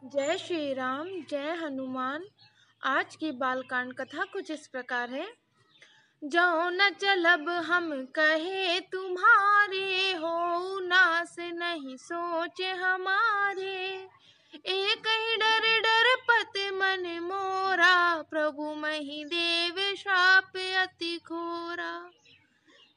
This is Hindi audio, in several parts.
जय श्री राम, जय हनुमान। आज की बालकांड कथा कुछ इस प्रकार है। जाओ न चलब हम कहे तुम्हारे, हो नास नहीं सोच हमारे। एक ही डर डर पत मन मोरा, प्रभु मही देव श्राप अति घोरा।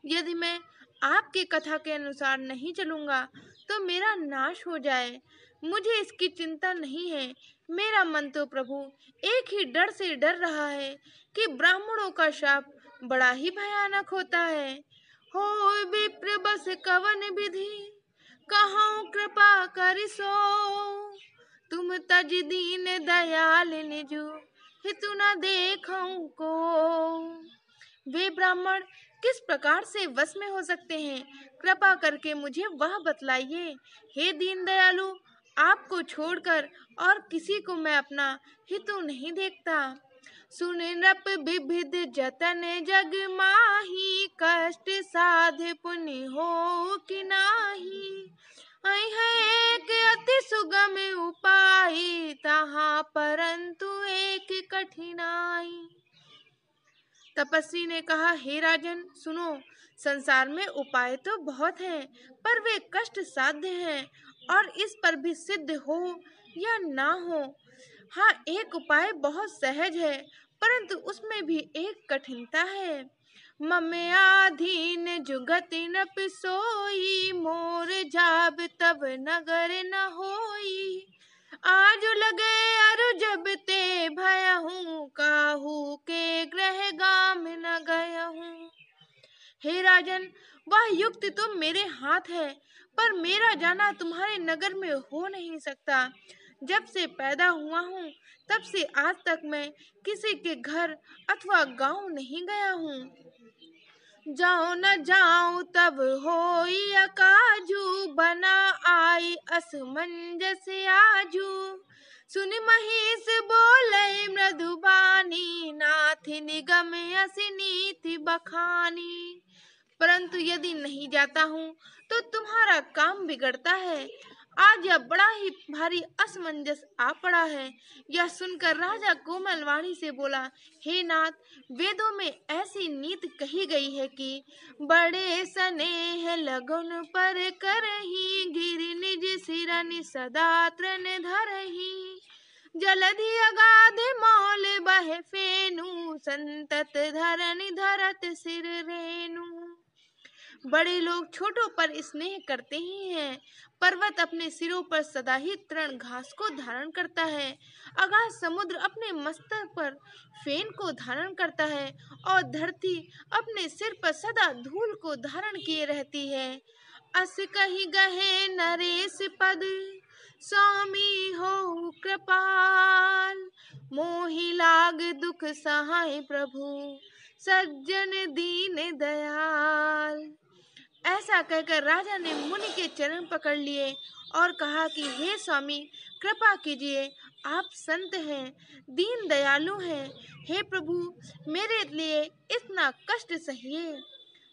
यदि मैं आपकी कथा के अनुसार नहीं चलूंगा तो मेरा नाश हो जाए, मुझे इसकी चिंता नहीं है। मेरा मन तो प्रभु एक ही डर से डर रहा है कि ब्राह्मणों का शाप बड़ा ही भयानक होता है। हो विप्र बस कवन विधि, कहूँ कृपा करिसो। तुम तज दीन दयाल निजु, हितु न देखूं को। वे ब्राह्मण किस प्रकार से वश में हो सकते हैं, कृपा करके मुझे वह बतलाइए। हे दीन दयालु, आपको छोड़कर और किसी को मैं अपना हितु नहीं देखता। सुन नृप विविध जतन जग माही, कष्ट साध पुण्य हो कि नाही। आई है एक अति सुगम उपाय, तहाँ परंतु एक कठिनाई। तपस्वी ने कहा, हे राजन सुनो, संसार में उपाय तो बहुत हैं, पर वे कष्ट साध्य हैं और इस पर भी सिद्ध हो या ना हो। हाँ, एक उपाय बहुत सहज है, परंतु उसमें भी एक कठिनता है। ममे आधीन जुगति न पिसोई, मोर जाब तब नगर न होई। आज लगे अरु जब ते भयहूँ, काहू के ग्रह गाम न गयहूँ। हे राजन, वह युक्ति तो मेरे हाथ है, पर मेरा जाना तुम्हारे नगर में हो नहीं सकता। जब से पैदा हुआ हूँ तब से आज तक मैं किसी के घर अथवा गांव नहीं गया हूँ। जाओ न जाओ तब होई अकाजू, बना आई असमंजस आजू। सुन महिष बोले मृदुबानी, नाथ निगम असि नीति बखानी। परंतु यदि नहीं जाता हूँ तो तुम्हारा काम बिगड़ता है। आज यह बड़ा ही भारी असमंजस आ पड़ा है। यह सुनकर राजा कोमल वाणी से बोला, हे नाथ, वेदों में ऐसी नीति कही गई है कि बड़े स्नेह लगन पर करही, गिर निज सिरनि सदा तृण धरही। जलधि अगाध मौल बह फेनु, संतत धरनि धरत सिर रेनु। बड़े लोग छोटों पर स्नेह करते ही हैं। पर्वत अपने सिरों पर सदा ही तृण घास को धारण करता है। अगाध समुद्र अपने मस्तक पर फेन को धारण करता है और धरती अपने सिर पर सदा धूल को धारण किए रहती है। अस कहि गहे नरेश पद, स्वामी हो कृपाल। मोहि लाग दुख सहाय प्रभु, सज्जन दीन दयाल। ऐसा कहकर राजा ने मुनि के चरण पकड़ लिए और कहा कि हे स्वामी, कृपा कीजिए, आप संत हैं, दीन दयालु हैं। हे प्रभु, मेरे लिए इतना कष्ट सहिए।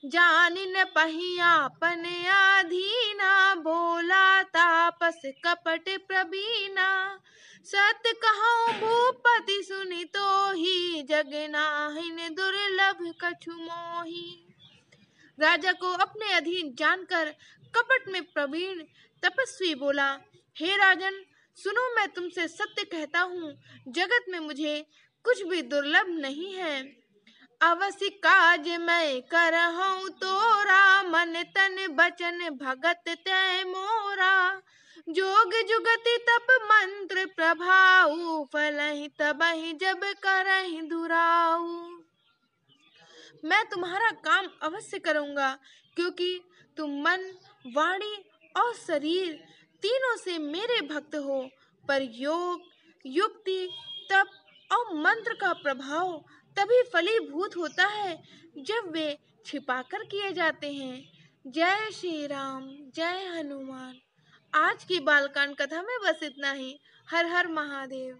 जानि न पहिया अपन आधीना, बोला तापस कपट प्रवीणा। सत कहूँ भूपति सुनि तोहि, जग नाहिन दुर्लभ कछु मोहि। राजा को अपने अधीन जानकर कपट में प्रवीण तपस्वी बोला, हे राजन सुनो, मैं तुमसे सत्य कहता हूँ, जगत में मुझे कुछ भी दुर्लभ नहीं है। अवश्य काज मैं करहूँ तोरा, मन तन बचन भगत तै मोरा। जोग जुगति तप मंत्र प्रभाऊ, फलहि तबहि जब करहि दुराऊ। मैं तुम्हारा काम अवश्य करूंगा, क्योंकि तुम मन, वाणी और शरीर तीनों से मेरे भक्त हो। पर योग, युक्ति, तप और मंत्र का प्रभाव तभी फलीभूत होता है जब वे छिपाकर किए जाते हैं। जय श्री राम, जय हनुमान। आज की बालकांड कथा में बस इतना ही। हर हर महादेव।